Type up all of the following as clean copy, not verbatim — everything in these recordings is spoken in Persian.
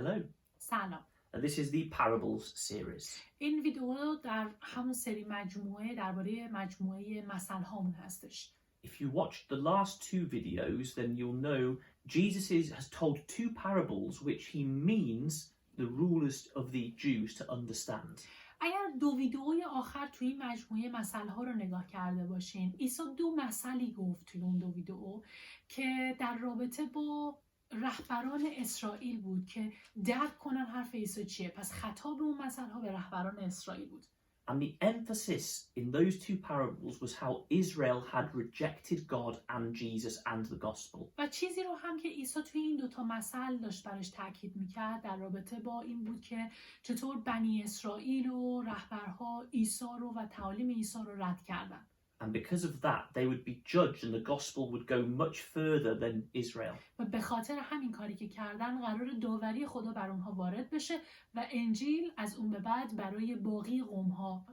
Hello. سلام. This is the Parables series. این ویدیو در همون سری مجموعه درباره مجموعه مثل هامون هستش. If you watched the last two videos, then you'll know Jesus has told two parables which he means the rulers of the Jews to understand. اگر دو ویدئوی آخر توی این مجموعه مثل ها رو نگاه کرده باشین، عیسی دو مثلی گفت توی اون دو ویدئو که در رابطه با رهبران اسرائیل بود که درک کنن حرف عیسی چیه. پس خطاب اون مثل ها به رهبران اسرائیل بود. And the emphasis in those two parables was how Israel had rejected God and Jesus and the gospel. و چیزی رو هم که عیسی توی این دوتا مثل داشت برش تاکید میکرد در رابطه با این بود که چطور بنی اسرائیل و رهبرها عیسی رو و تعالیم عیسی رو رد کردن. And because of that, they would be judged and the gospel would go much further than Israel. و به خاطر همین کاری که کردن قرار داوری خدا بر اونها وارد بشه و انجیل از اون به بعد برای باقی قوم‌ها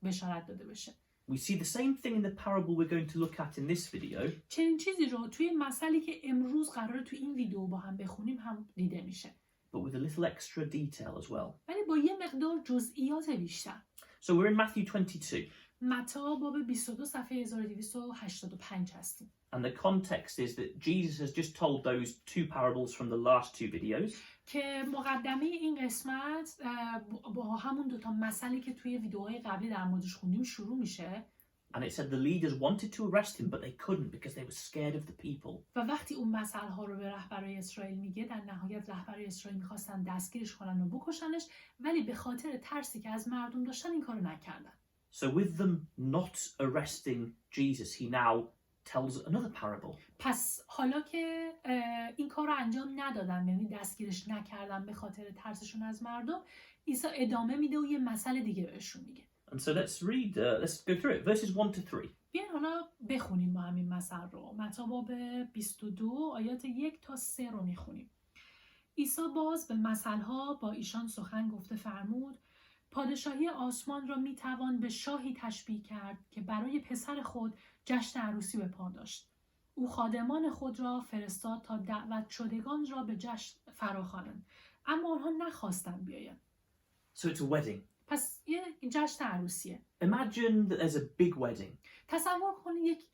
بشارت داده بشه. We see the same thing in the parable we're going to look at in this video. چنین چیزی رو توی مثلی که امروز قراره توی این ویدیو با هم بخونیم هم دیده میشه. But with a little extra detail as well. ولی با یه مقدار جزئیات بیشتر. So we're in Matthew 22. متی باب 22 صفحه 1285 هستیم. And the context is that Jesus has just told those two parables from the last two videos. که مقدمه این قسمت با همون دوتا مثلی که توی ویدیوهای قبلی در موردش خوندیم شروع میشه. And it said the leaders wanted to arrest him but they couldn't because they were scared of the people. و وقتی اون مثل‌ها رو به رهبرای اسرائیل میگه، در نهایت رهبرای اسرائیل میخواستن دستگیرش کنن و بکشنش، ولی به خاطر ترسی که از مردم داشتن این کارو نکردن. So with them not arresting Jesus, he now tells another parable. پس حالا که این کار رو انجام ندادن، یعنی دستگیرش نکردن به خاطر ترسشون از مردم، عیسی ادامه میده و یه مثل دیگه بهشون میگه. And so let's go through it. Verses 1 to 3. بیاین حالا بخونیم با همین مثل رو. متی باب 22 آیات 1 تا 3 رو میخونیم. عیسی باز به مثل‌ها با ایشان سخن گفته فرمود: پادشاهی آسمان را میتوان به شاهی تشبیه کرد که برای پسر خود جشن عروسی به پا داشت. او خادمان خود را فرستاد تا دعوت شدگان را به جشن فراخوانند، اما آنها نخواستند بیایند. So it's a wedding. پس یه جشن عروسیه. Imagine that there's a big wedding. تصور کنید یک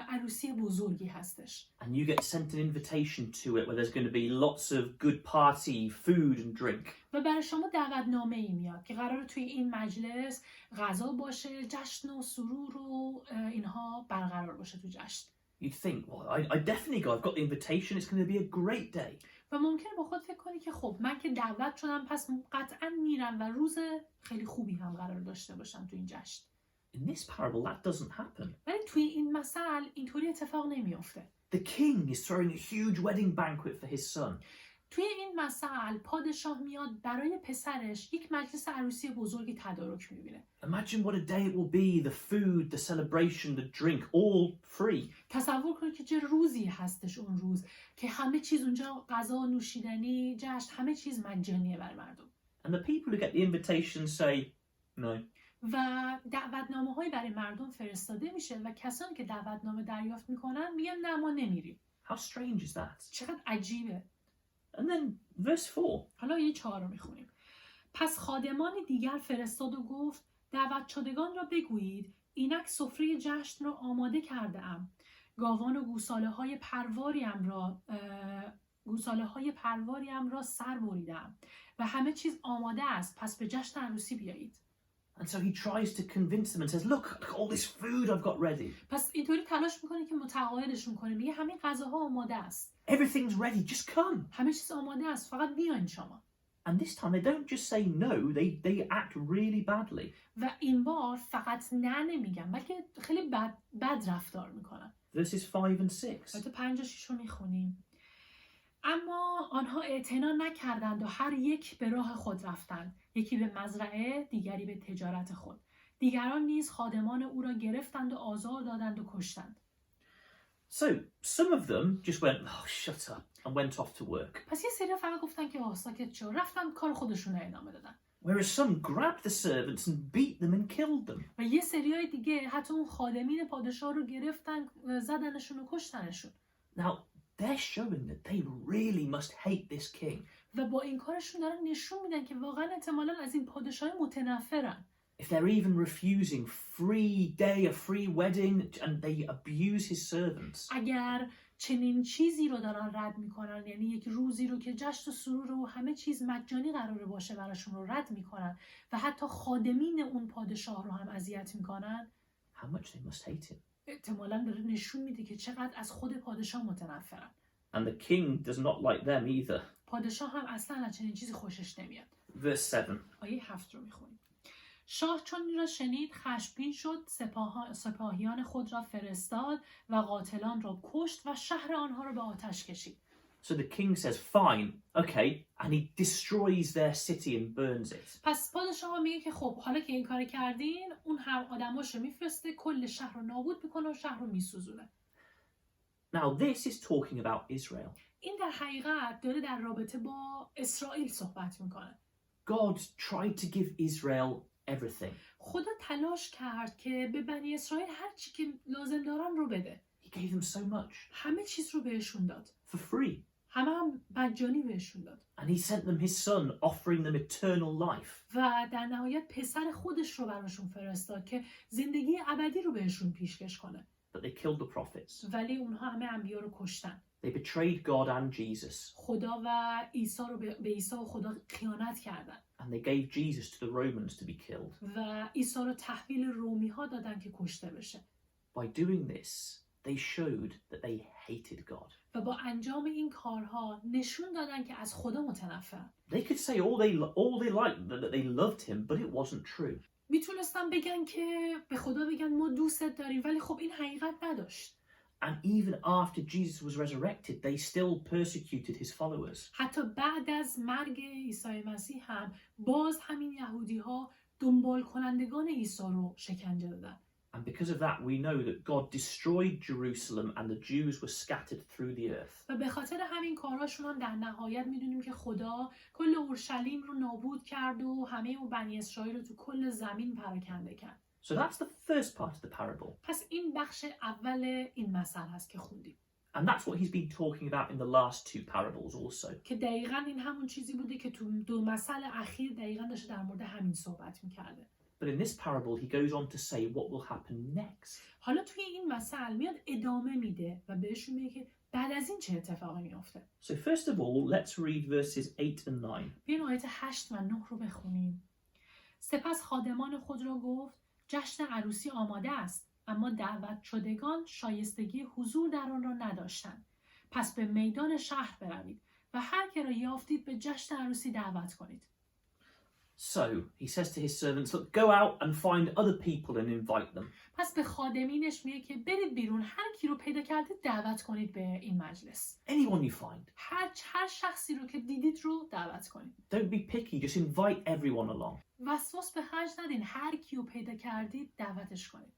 عروسی بزرگی هستش. And you get sent an invitation to it where there's going to be lots of good party, food and drink. و برای شما دعوتنامه‌ای میاد که قراره توی این مجلس غذا باشه، جشن و سرور و اینها برقرار باشه تو جشن. You'd think, well, I definitely go. I've got the invitation. It's going to be a great day. و ممکنه با خود فکر کنی که خب من که دعوت شدم پس قطعا میرم و روز خیلی خوبی هم قرار داشته باشم تو این جشن. In this parable, that doesn't happen. ولی توی این مثل اینطوری اتفاق نمیافته. The king is throwing a huge wedding banquet for his son. توی این مثل پادشاه میاد برای پسرش یک مجلس عروسی بزرگی تدارک میبینه. Imagine what a day it will be. The food, the celebration, the drink, all free. تصور کنید که چه روزی هستش اون روز که همه چیز اونجا، غذا، نوشیدنی، جشن، همه چیز مجانیه برای مردم. And the people who get the invitation say, no. و دعوتنامه‌هایی برای مردم فرستاده میشه و کسانی که دعوتنامه دریافت میکنن میگن نه ما نمیریم. How strange is that? چقدر عجیبه. And then verse 4. حالا یه 4 رو میخونیم. پس خادمان دیگر فرستاد و گفت: دعوت شدگان را بگویید اینک سفره جشن را آماده کرده ام. گاوان و گوساله های پرواریم را سر بریدم و همه چیز آماده است، پس به جشن عروسی بیایید. And so he tries to convince them and says, look all this food I've got ready. پس اینطوری تلاش میکنه که متقاعدشون کنه، میگه همین غذاها آماده است. Everything's ready, just come. همه چیز آماده است، فقط بیاین شما. And this time they don't just say no, they act really badly. و این بار فقط نه نمیگن، بلکه خیلی بد رفتار میکنن. Verses 5 and 6. آیات 5 و 6 رو میخونیم. اما آنها اعتنا نکردند و هر یک به راه خود رفتند، یکی به مزرعه، دیگری به تجارت خود. دیگران نیز خادمان او را گرفتند و آزار دادند و کشتند. So some of them just went, oh, shut up, and went off to work. پس یه سری فقط گفتن که ساکت شو، رفتن کار خودشون رو ادامه دادن. Whereas some grabbed the servants and beat them and killed them. و یه سریای دیگه حتی اون خادمین پادشاه رو گرفتن، زدنشون و کشتنشون. Now, they're showing that they really must hate this king. و با این کارشون دارن نشون میدن که واقعا احتمالاً از این پادشاه متنفرن. If they're even refusing free day, a free wedding, and they abuse his servants. اگر چنین چیزی رو دارن رد میکنن، یعنی یک روزی رو که جشن و سرور و همه چیز مجانی قراره باشه براشون رو رد میکنن و حتی خادمین اون پادشاه رو هم اذیت میکنن، How much they must hate him. احتمالاً داره نشون میده که چقدر از خود پادشاه متنفرن. And the king does not like them either. پادشاه هم اصلا از چنین چیزی خوشش نمیاد. Verse 7. آیه 7 رو میخونیم. شاه چون این را شنید خشمگین شد، سپاهیان خود را فرستاد و قاتلان را کشت و شهر آنها را به آتش کشید. So the king says, fine, okay, and he destroys their city and burns it. پس پادشاه میگه که خب حالا که این کار کردین، اون هم آدماش رو میفرسته، کل شهر رو نابود میکنه و شهر رو میسوزونه. Now this is talking about Israel. این در حقیقت داره در رابطه با اسرائیل صحبت میکنه. God tried to give Israel everything. خدا تلاش کرد که به بنی اسرائیل هر چی که لازم دارن رو بده. He gave them so much. همه چیز رو بهشون داد. For free. هم مجانی بهشون داد. And he sent them his son, offering them eternal life. و در نهایت پسر خودش رو براشون فرستاد که زندگی ابدی رو بهشون پیشکش کنه. But they killed the prophets. ولی اونها همه انبیا رو کشتن. They betrayed God and Jesus. خدا و عیسی رو به عیسی و خدا خیانت کردن. And they gave Jesus to the Romans to be killed. و عیسی رو تحویل رومی ها دادن که کشته بشه. By doing this, they showed that they hated God. و با انجام این کارها نشون دادن که از خدا متنفرن. They could say all they liked, that they loved him, but it wasn't true. میتونستن بگن که به خدا بگن ما دوستت داریم، ولی خب این حقیقت نداشت. And even after Jesus was resurrected, they still persecuted his followers. حتی بعد از مرگ عیسی مسیح هم باز همین یهودی ها دنبال کنندگان عیسی رو شکنجه دادن. And because of that, we know that God destroyed Jerusalem and the Jews were scattered through the earth. و به خاطر همین کارهاشون هم در نهایت میدونیم که خدا کل اورشلیم رو نابود کرد و همه اون بنی اسرائیل رو تو کل زمین پراکنده کرد. So that's the first part of the parable. پس این بخش اول این مثل هست که خوندیم. And that's what he's been talking about in the last two parables also. که دقیقاً این همون چیزی بوده که تو دو مثل اخیر دقیقاً داشته در مورد همین صحبت میکرده. But in this parable, he goes on to say what will happen next. حالا توی این مثل میاد ادامه میده و بهشون میگه که بعد از این چه اتفاقی میفته. So first of all, let's read verses 8 and 9. بیاین آیات 8 و 9 رو بخونیم. سپس خادمان خود را گفت جشن عروسی آماده است، اما دعوت شدگان شایستگی حضور در آن را نداشتند. پس به میدان شهر بروید و هر که را یافتید به جشن عروسی دعوت کنید. So he says to his servants, look, go out and find other people and invite them. پس به خادمینش میگه که برید بیرون، هر کی رو پیدا کردید دعوت کنید به این مجلس. Anyone you find. هر شخصی رو که دیدید رو دعوت کنید. Don't be picky, just invite everyone along. وسواس به خرج ندین، هر کی رو پیدا کردید دعوتش کنید.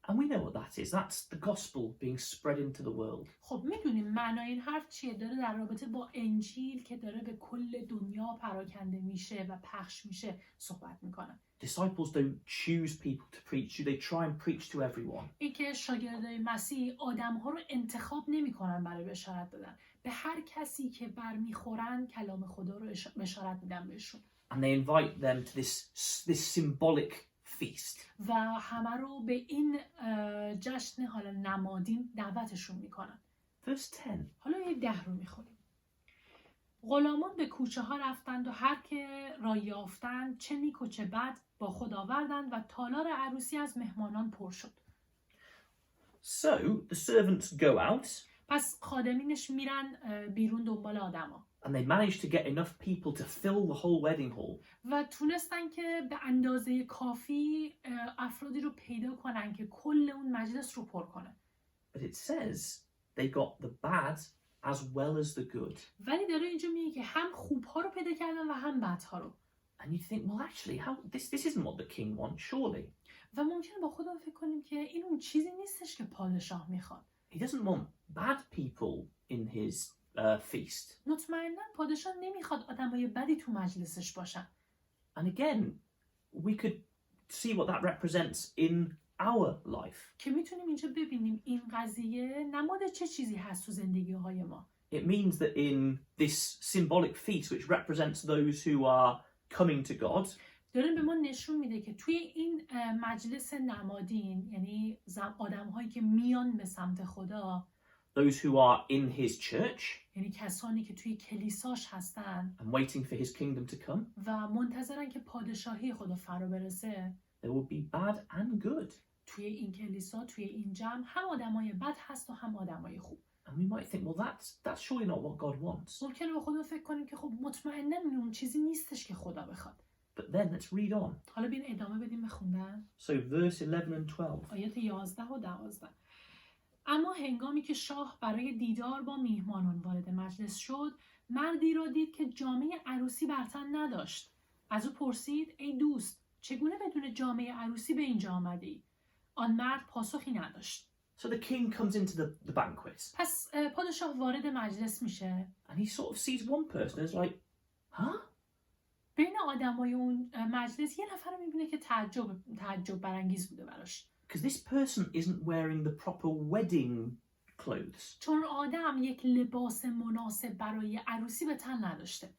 And we know what that is. That's the gospel being spread into the world. خب میدونیم معنای این حرف چیه؟ داره در رابطه با انجیل که داره به کل دنیا پراکنده میشه و پخش میشه صحبت میکنه. Disciples don't choose people to preach to. They try and preach to everyone. این که شاگردای مسیح آدم‌ها رو انتخاب نمی‌کنن برای بشارت دادن. به هر کسی که برمیخورن کلام خدا رو بشارت میدن بهشون. And they invite them to this symbolic feast. و همه رو به این جشن حالا نمادین دعوتشون میکنن. Verse 10. حالا یه 10 رو میخونیم. غلامان به کوچه ها رفتند و هر که را یافتند چه نیک و چه بد با خود آوردند و تالار عروسی از مهمانان پر شد. So the servants go out. پس خادمینش میرن بیرون دنبال آدما. And they managed to get enough people to fill the whole wedding hall. و تونستن که به اندازه کافی افرادی رو پیدا کنن که کل اون مجلس رو پر کنه. But it says they got the bad as well as the good. ولی داره اینجا میگه که هم خوبها رو پیدا کردن و هم بدها رو. And you think, well, actually, this isn't what the king wants, surely. و ممکنه با خودمون فکر کنیم که این اون چیزی نیستش که پادشاه میخواد. He doesn't want bad people in his feast. مطمئنا پادشاه نمیخواد آدمای بدی تو مجلسش باشن. And again, we could see what that represents in our life. که میتونیم اینجا ببینیم این قضیه نماد چه چیزی هست تو زندگی های ما. It means that in this symbolic feast, which represents those who are coming to God, داره به ما نشون میده که توی این مجلس نمادین، یعنی آدم‌هایی که میان به سمت خدا، those who are in his church, یعنی کسانی که توی کلیساش هستن and waiting for his kingdom to come, و منتظرن که پادشاهی خدا فرا برسه، there will be bad and good. توی این کلیسا، توی این جمع هم آدمای بد هست و هم آدمای خوب. And we might think, well, that's surely not what God wants. ممکنه به خدا فکر کنیم که خب مطمئناً اون چیزی نیستش که خدا بخواد. But then let's read on. حالا بیاین ادامه بدیم به خوندن. So verse 11 and 12. آیات 11 و 12. اما هنگامی که شاه برای دیدار با میهمانان وارد مجلس شد، مردی را دید که جامه عروسی بر تن نداشت. از او پرسید: ای دوست، چگونه بدون جامه عروسی به اینجا آمدی؟ آن مرد پاسخی نداشت. So the king comes into the banquet, پس پادشاه وارد مجلس میشه. and he sort of sees one person and is like, huh? بین آدمای اون مجلس یه نفر رو میبینه که تعجب برانگیز بوده براش. Because this person isn't wearing the proper wedding clothes. چون آدم یک لباس مناسب برای عروسی به تن نداشته.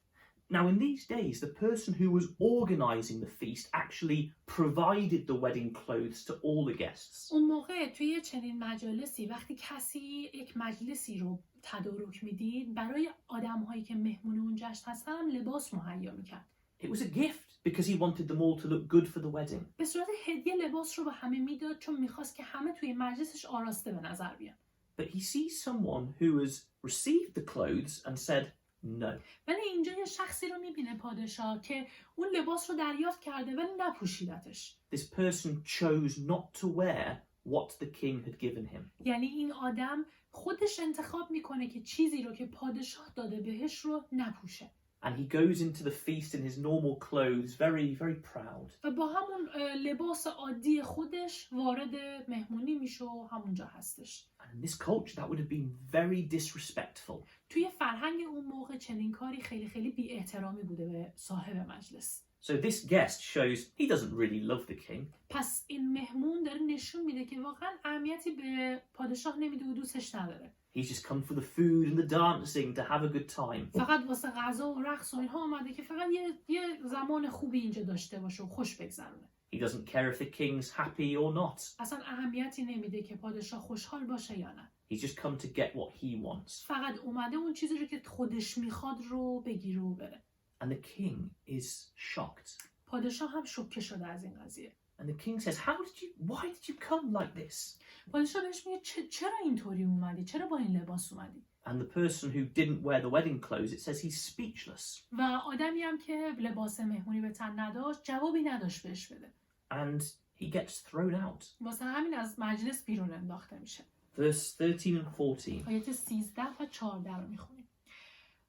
Now, in these days, the person who was organizing the feast actually provided the wedding clothes to all the guests. اون موقع توی چنین مجالسی وقتی کسی یک مجلسی رو تدارک میدید، برای آدم‌هایی که مهمون اون جشن هستن هم لباس مهیا میکرد. It was a gift because he wanted them all to look good for the wedding. به صورت هدیه لباس رو به همه میداد چون میخواست که همه توی مجلسش آراسته به نظر بیان. But he sees someone who has received the clothes and said no. ولی اینجا یه شخصی رو میبینه پادشاه که اون لباس رو دریافت کرده ولی نپوشیدتش. This person chose not to wear what the king had given him. یعنی این آدم خودش انتخاب میکنه که چیزی رو که پادشاه داده بهش رو نپوشه. And he goes into the feast in his normal clothes, very, very proud. و با همون لباس عادی خودش وارد مهمونی میشه و همونجا هستش. And in this culture, that would have been very disrespectful. توی فرهنگ اون موقع چنین کاری خیلی خیلی بی احترامی بوده به صاحب مجلس. So this guest shows he doesn't really love the king. پس این مهمون داره نشون میده که واقعا اهمیتی به پادشاه نمیده و دوستش نداره. He's just come for the food and the dancing to have a good time. فقط واسه غذا و رقص و اینها اومده که فقط یه زمان خوبی اینجا داشته باشه و خوش بگذرونه. He doesn't care if the king's happy or not. اصلا اهمیتی نمیده که پادشاه خوشحال باشه یا نه. He's just come to get what he wants. فقط اومده اون چیزی رو که خودش میخواد رو بگیره و بره. And the king is shocked. پادشاه هم شوکه شده از این قضیه. And the king says, why did you come like this? پادشاه بهش میگه چرا اینطوری اومدی؟ چرا با این لباس اومدی؟ And the person who didn't wear the wedding clothes, it says he's speechless. و آدمی هم که لباس مهمونی به تن نداشت جوابی نداشت بهش بده. And he gets thrown out. واسه همین از مجلس بیرون انداخته میشه. Verse 13 and 14. آیات 13 و 14 رو میخونیم.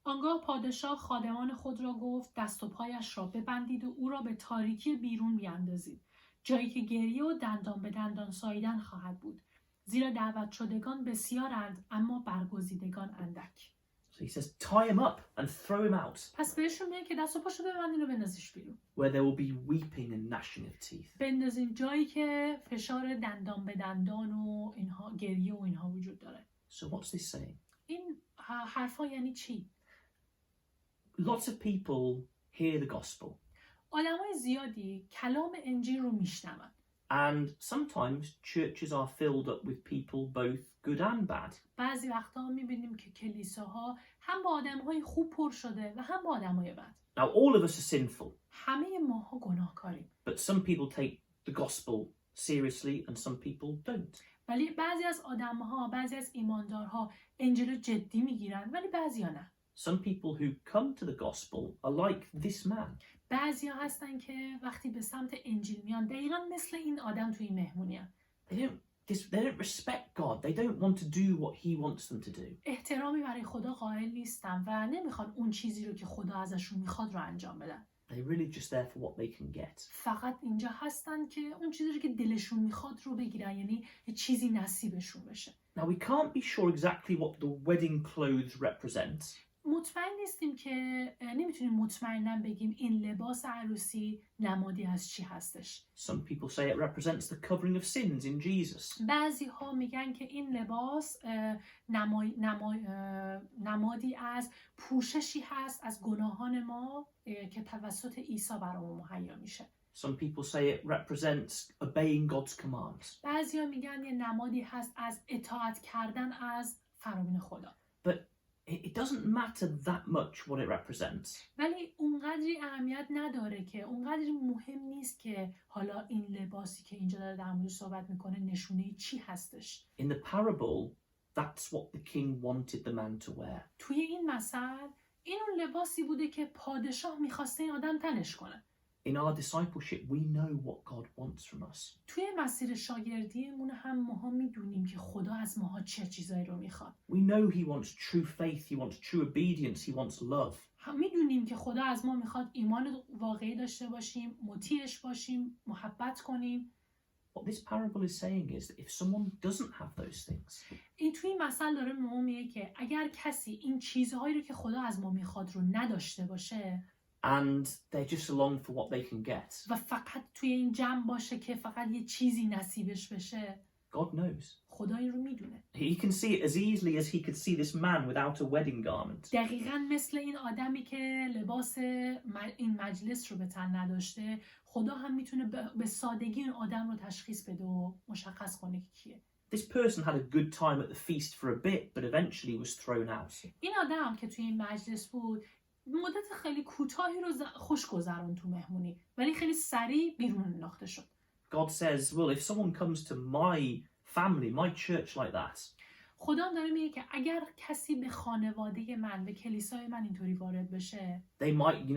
آنگاه پادشاه خادمان خود را گفت دست و پایش را ببندید و او را به تاریکی بیرون بیاندازید، جایی که گریه و دندان به دندان ساییدن خواهد بود، زیرا دعوت شدگان بسیارند اما برگزیدگان اندک. So he says, tie him up and throw him out, پس بهشون میگه که دست و پاشو ببندین و بندازیش بیرون. where there will be weeping and gnashing of teeth. بندازین جایی که فشار دندان به دندان و اینها، گریه و اینها وجود داره. So what's this saying? این حرفا یعنی چی؟ Lots of people hear the gospel. آدمای زیادی کلام انجیل رو میشنون. And sometimes churches are filled up with people both good and bad. بعضی وقتا میبینیم که کلیساها هم با آدمهای خوب پر شده و هم با آدمهای بد. Now all of us are sinful, همه ماها گناهکاریم. but some people take the gospel seriously and some people don't. ولی بعضی از آدمها، بعضی از ایماندارها انجیل رو جدی میگیرن ولی بعضیا نه. Some people who come to the gospel are like this man. بعضیا هستن که وقتی به سمت انجیل میان دقیقاً مثل این آدم توی مهمونی هن. They don't respect God. They don't want to do what he wants them to do. احترامی برای خدا قائل نیستن و نمیخوان اون چیزی رو که خدا ازشون میخواد رو انجام بدن. They're really just there for what they can get. فقط اینجا هستن که اون چیزی رو که دلشون میخواد رو بگیرن، یعنی یه چیزی نصیبشون بشه. Now we can't be sure exactly what the wedding clothes represent. مطمئن نیستیم که نمیتونیم مطمئنا بگیم این لباس عروسی نمادی از چی هستش. Some people say it represents the covering of sins in Jesus. بعضی ها میگن که این لباس نمادی از پوششی هست از گناهان ما که توسط عیسی برامون مهیا میشه. Some people say it represents obeying God's commands. بعضی ها میگن یه نمادی هست از اطاعت کردن از فرامین خدا. But it doesn't matter that much what it represents. ولی اونقدری اهمیت نداره که اونقدری مهم نیست که حالا این لباسی که اینجا داره در موردش صحبت میکنه نشونه چی هستش. In the parable, that's what the king wanted the man to wear. توی این مثل این اون لباسی بوده که پادشاه میخواسته این آدم تنش کنه. In our discipleship, we know what God wants from us. توی مسیر شاگردیمون هم ماها میدونیم که خدا از ماها چه چیزایی رو میخواد. We know he wants true faith, he wants true obedience, he wants love. هم میدونیم که خدا از ما میخواد ایمان واقعی داشته باشیم، مطیعش باشیم، محبت کنیم. What this parable is saying is that if someone doesn't have those things, این توی این مثل داره به ما میگه که اگر کسی این چیزهایی رو که خدا از ما میخواد رو نداشته باشه and they're just along for what they can get, و فقط توی این جمع باشه که فقط یه چیزی نصیبش بشه، God knows. خدا این رو میدونه. He can see it as easily as he could see this man without a wedding garment. دقیقاً مثل این آدمی که لباس این مجلس رو به تن نداشته، خدا هم میتونه به سادگی این آدم رو تشخیص بده و مشخص کنه که کیه. This person had a good time at the feast for a bit, but eventually was thrown out. این آدم که توی این مجلس بود مدت خیلی کوتاهی رو خوش گذرون تو مهمونی، ولی خیلی سریع بیرون انداخته شد. God says, well, if someone comes to my family, my church like that, خدا داره میگه که اگر کسی به خانواده من، به کلیسای من اینطوری وارد بشه، they might,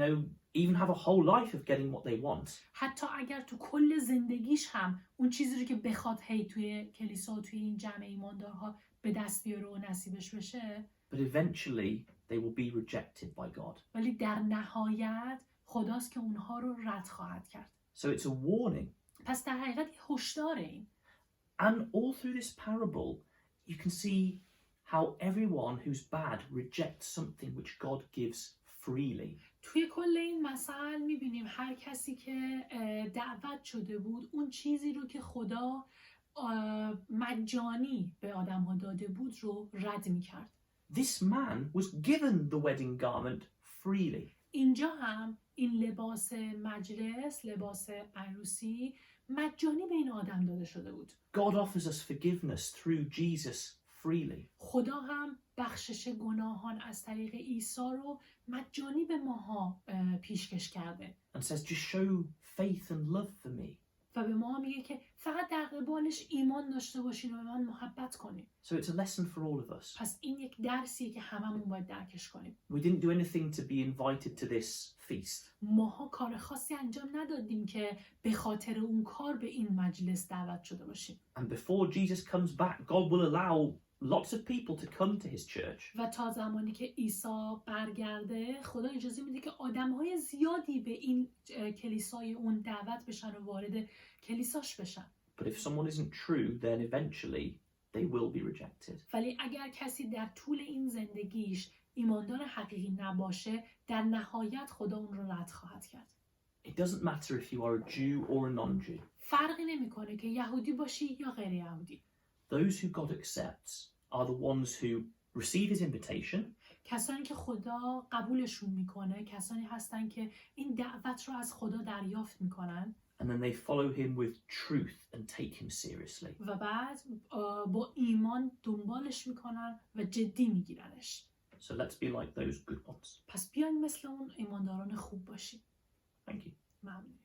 even have a whole life of getting what they want. حتی اگر تو کل زندگیش هم اون چیزی رو که بخواد توی کلیسا و توی این جمع ایماندارها به دست بیاره و نصیبش بشه، But eventually they will be rejected by God. ولی در نهایت خداست که اونها رو رد خواهد کرد. So it's a warning. پس در حقیقت هشداره این. And all through this parable, you can see how everyone who's bad rejects something which God gives freely. توی کل این مثل میبینیم هر کسی که دعوت شده بود اون چیزی رو که خدا مجانی به آدم ها داده بود رو رد میکرد. This man was given the wedding garment freely. اینجا هم این لباس مجلس، لباس عروسی مجانی به این آدم داده شده بود. God offers us forgiveness through Jesus freely. خدا هم بخشش گناهان از طریق عیسی رو مجانی به ماها پیشکش کرده. And says, just show faith and love for me. و به ما میگه که فقط در قبالش ایمان داشته باشین و به من محبت کنین. So it's a lesson for all of us. پس این یک درسیه که هممون باید درکش کنیم. We didn't do anything to be invited to this feast. ماها کار خاصی انجام ندادیم که به خاطر اون کار به این مجلس دعوت شده باشیم. And before Jesus comes back, God will allow lots of people to come to his church. و تا زمانی که عیسی برگرده خدا اجازه میده که آدم‌های زیادی به این کلیسای اون دعوت بشن و وارد کلیساش بشن. But if someone isn't true, then eventually they will be rejected. ولی اگر کسی در طول این زندگیش ایماندار حقیقی نباشه، در نهایت خدا اون رو رد خواهد کرد. It doesn't matter if you are a Jew or a non-Jew. فرقی نمیکنه که یهودی باشی یا غیر یهودی. Those who God accepts are the ones who receive his invitation. کسانی که خدا قبولشون میکنه، کسانی هستن که این دعوت رو از خدا دریافت میکنن. And then they follow him with truth and take him seriously. و بعد با ایمان دنبالش میکنن و جدی میگیرنش. So let's be like those good ones. پس بیاین مثل اون ایمانداران خوب باشیم. Thank you. ممنون.